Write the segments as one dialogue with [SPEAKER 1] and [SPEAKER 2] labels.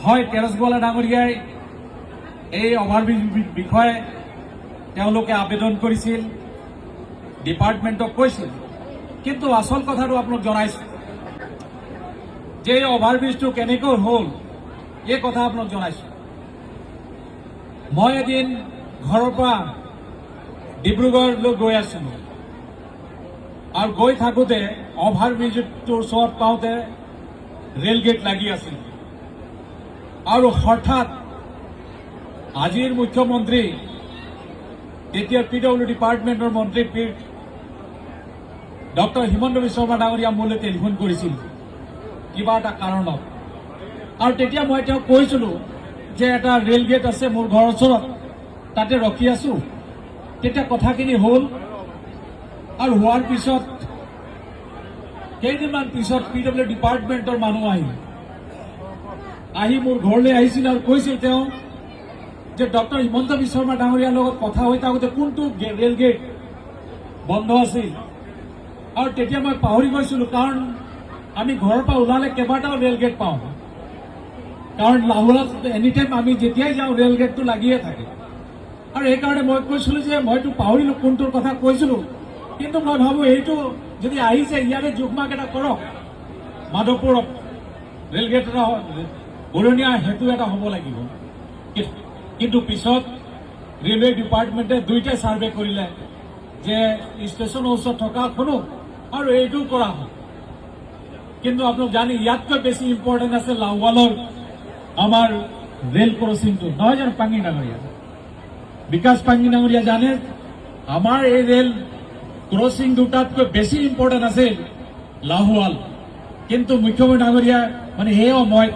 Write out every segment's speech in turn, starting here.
[SPEAKER 1] হয় তেৰছগোৱালা ডাঙৰীয়াই এই অভাৰব্ৰিজ বিষয়ে তেওঁলোকে আবেদন কৰিছিল, ডিপাৰ্টমেণ্টক কৈছিল, কিন্তু আচল কথাটো আপোনাক জনাইছোঁ যে এই অভাৰব্ৰিজটো কেনেকৈ হ'ল এই কথা আপোনাক জনাইছোঁ। মই এদিন ঘৰৰ পৰা ডিব্ৰুগড়লৈ গৈ আছিলোঁ আৰু গৈ থাকোঁতে অভাৰব্ৰিজটোৰ ওচৰত পাওঁতে ৰেল গেট লাগি আছিল আৰু হঠাৎ আজিৰ মুখ্যমন্ত্ৰী তেতিয়া PW ডিপাৰ্টমেণ্টৰ মন্ত্ৰী ডক্টৰ হিমন্ত বিশ্ব শৰ্মা ডাঙৰীয়া মোলৈ টেলিফোন কৰিছিল কিবা এটা কাৰণত, আৰু তেতিয়া মই তেওঁক কৈছিলোঁ যে এটা ৰেল গেট আছে মোৰ ঘৰৰ ওচৰত, তাতে ৰখি আছোঁ। তেতিয়া কথাখিনি হ'ল আৰু হোৱাৰ পিছত কেইদিনমান পিছত PW ডিপাৰ্টমেণ্টৰ মানুহ আহি মোৰ ঘৰলৈ আহিছিল আৰু কৈছিল তেওঁ যে ডক্টৰ হিমন্ত বিশ্ব শৰ্মা ডাঙৰীয়াৰ লগত কথা হৈ থাকোঁতে কোনটো ৰেল গেট বন্ধ আছিল, আৰু তেতিয়া মই পাহৰি গৈছিলোঁ, কাৰণ আমি ঘৰৰ পৰা ওলালে কেইবাটাও ৰেল গেট পাওঁ, কাৰণ লাহোৱাত এনি টাইম আমি যেতিয়াই যাওঁ ৰেল গেটটো লাগিয়ে থাকে, আৰু সেইকাৰণে মই কৈছিলোঁ যে মইতো পাহৰিলোঁ কোনটোৰ কথা কৈছিলোঁ, কিন্তু মই ভাবোঁ এইটো যদি আহিছে ইয়াৰে জোখমাক এটা কৰক, মাধৱপুৰত ৰেল গেট এটা বৰণীয়া সেতু এটা হ'ব লাগিব। কিন্তু পিছত ৰেলৱে ডিপাৰ্টমেণ্টে দুইটাই ছাৰ্ভে কৰিলে যে ষ্টেচনৰ ওচৰত থকা শুনো আৰু এইটোও কৰা হ'ল। কিন্তু আপোনাক জানি ইয়াতকৈ বেছি ইম্পৰ্টেণ্ট আছে লাহোৱালৰ আমাৰ ৰেল ক্ৰচিংটো, নহয় জানো পাঙ্গি ডাঙৰীয়া? বিকাশ পাঙ্গি ডাঙৰীয়া জানে আমাৰ এই ৰেল ক্ৰচিং দুটাতকৈ বেছি ইম্পৰ্টেণ্ট আছিল লাহোৱাল, কিন্তু মুখ্যমন্ত্ৰী ডাঙৰীয়া মানে সেই সময়ত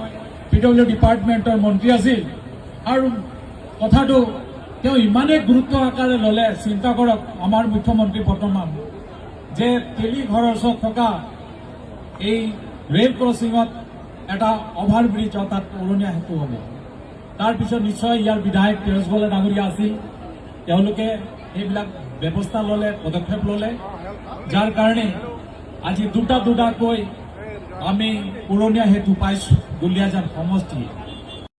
[SPEAKER 1] PW ডিপাৰ্টমেণ্টৰ মন্ত্ৰী আছিল আৰু কথাটো তেওঁ ইমানেই গুৰুত্ব আকাৰে ল'লে, চিন্তা কৰক আমাৰ মুখ্যমন্ত্ৰী বৰ্তমান যে তেলি ঘৰৰ ওচৰত থকা এই ৰেল ক্ৰচিঙত এটা অভাৰব্ৰিজ অৰ্থাৎ উৰণীয়া সেতু হ'ব। তাৰপিছত নিশ্চয় ইয়াৰ বিধায়ক তেৰছগোৱালা ডাঙৰীয়া আছিল, তেওঁলোকে এইবিলাক ব্যৱস্থা ল'লে, পদক্ষেপ ল'লে, যাৰ কাৰণে আজি দুটাকৈ আমি উৰণীয়া সেতু পাইছোঁ দুলীয়াজান সমষ্টিয়ে।